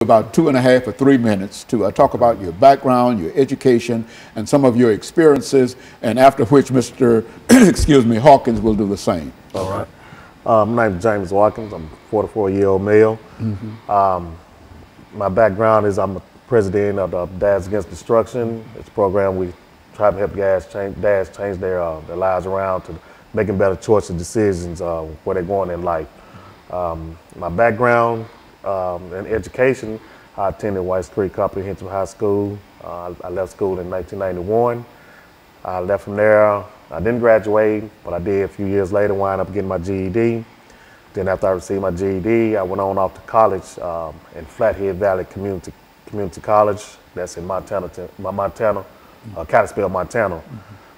about 2.5 or 3 minutes to talk about your background, your education, and some of your experiences, and after which Mr. excuse me, Hawkins will do the same. All right. My name is JWatkins. I'm a 44-year-old male. My background is I'm the president of the Dads Against Destruction. It's a program we try to help dads change their lives around to making better choices and decisions where they're going in life. My background in education, I attended White Creek Comprehensive High School. I left school in 1991. I left from there. I didn't graduate, but I did a few years later, wind up getting my GED. Then after I received my GED, I went on off to college in Flathead Valley Community College. That's in Montana, Kalispell, Montana.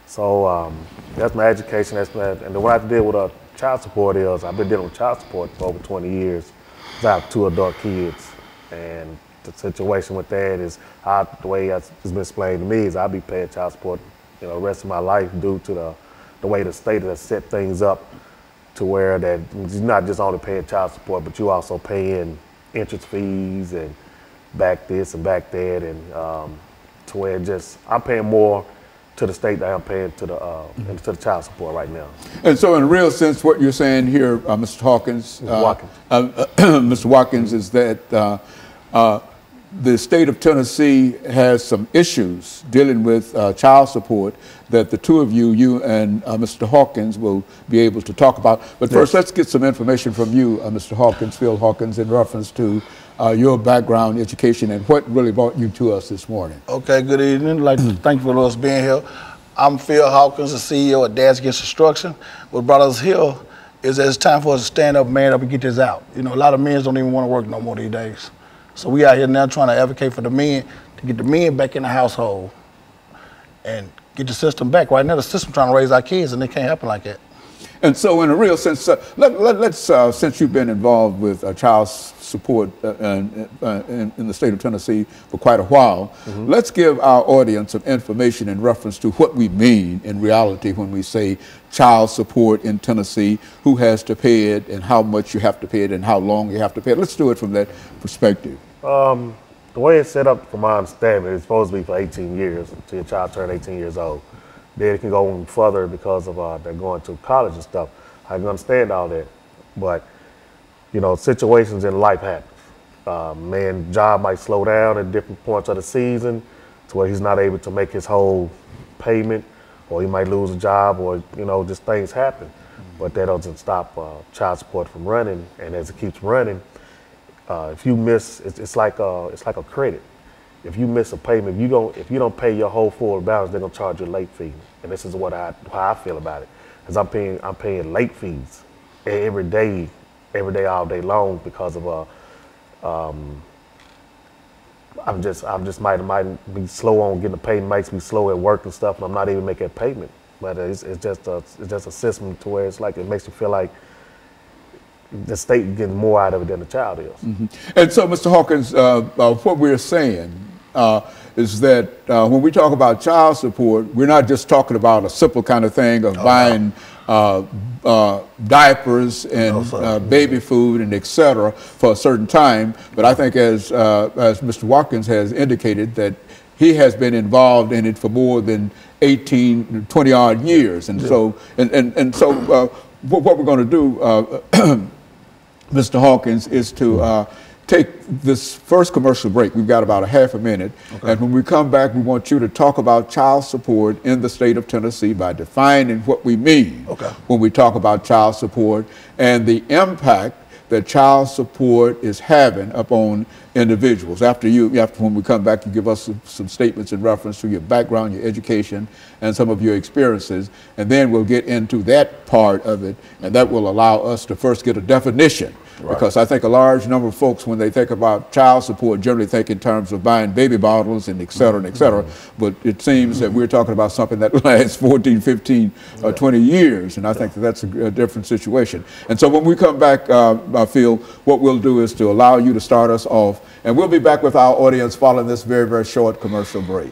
So that's my education. And then what I have to deal with child support is I've been dealing with child support for over 20 years. I have 2 adult kids, and the situation with that is the way it's been explained to me is I'll be paying child support, the rest of my life due to the way the state has set things up to where that you're not just only paying child support, but you also paying interest fees and back this and back that, and to where I'm paying more to the state than I'm paying to the child support right now. And so in a real sense, what you're saying here, Mr. Hawkins, Mr. Watkins, is that the state of Tennessee has some issues dealing with child support that the two of you and Mr. Hawkins will be able to talk about. But first, let's get some information from you, Mr. Hawkins, Phil Hawkins, in reference to your background, education, and what really brought you to us this morning. Okay, good evening. I'd like to thank you for us being here. I'm Phil Hawkins, the CEO of Dads Against Destruction. What brought us here is that it's time for us to stand up, man up, and get this out. A lot of men don't even want to work no more these days. So we out here now trying to advocate for the men, to get the men back in the household and get the system back. Right now, the system trying to raise our kids, and it can't happen like that. And so in a real sense, let's since you've been involved with child support in the state of Tennessee for quite a while, let's give our audience some information in reference to what we mean in reality when we say child support in Tennessee, who has to pay it and how much you have to pay it and how long you have to pay it. Let's do it from that perspective. The way it's set up, from my understanding, it's supposed to be for 18 years until your child turns 18 years old. Then it can go on further because of they're going to college and stuff. I can understand all that, but situations in life happen. Man's job might slow down at different points of the season to where he's not able to make his whole payment, or he might lose a job, or just things happen. But that doesn't stop child support from running, and as it keeps running, if you miss, it's like a credit. If you miss a payment, if you don't pay your whole full balance, they're gonna charge you a late fee. And this is how I feel about it, because I'm paying late fees every day, all day long, because of I'm just might be slow on getting a payment, makes me slow at work and stuff, and I'm not even making a payment. But it's just a system to where it's like it makes you feel like the state getting more out of it than the child is. And so, Mr. Hawkins, what we're saying is that when we talk about child support, we're not just talking about a simple kind of thing of buying diapers and baby food and et cetera for a certain time. But I think as Mr. Watkins has indicated, that he has been involved in it for more than 18, 20 odd years. And so, what we're going to do, Mr. Hawkins, is to take this first commercial break. We've got about a half a minute. And when we come back, we want you to talk about child support in the state of Tennessee by defining what we mean when we talk about child support and the impact that child support is having upon individuals. When we come back, you give us some statements in reference to your background, your education, and some of your experiences, and then we'll get into that part of it, and that will allow us to first get a definition. Because I think a large number of folks, when they think about child support, generally think in terms of buying baby bottles and et cetera and et cetera. But it seems that we're talking about something that lasts 14, 15, 20 years. And I think that's a different situation. And so when we come back, Phil, what we'll do is to allow you to start us off. And we'll be back with our audience following this very, very short commercial break.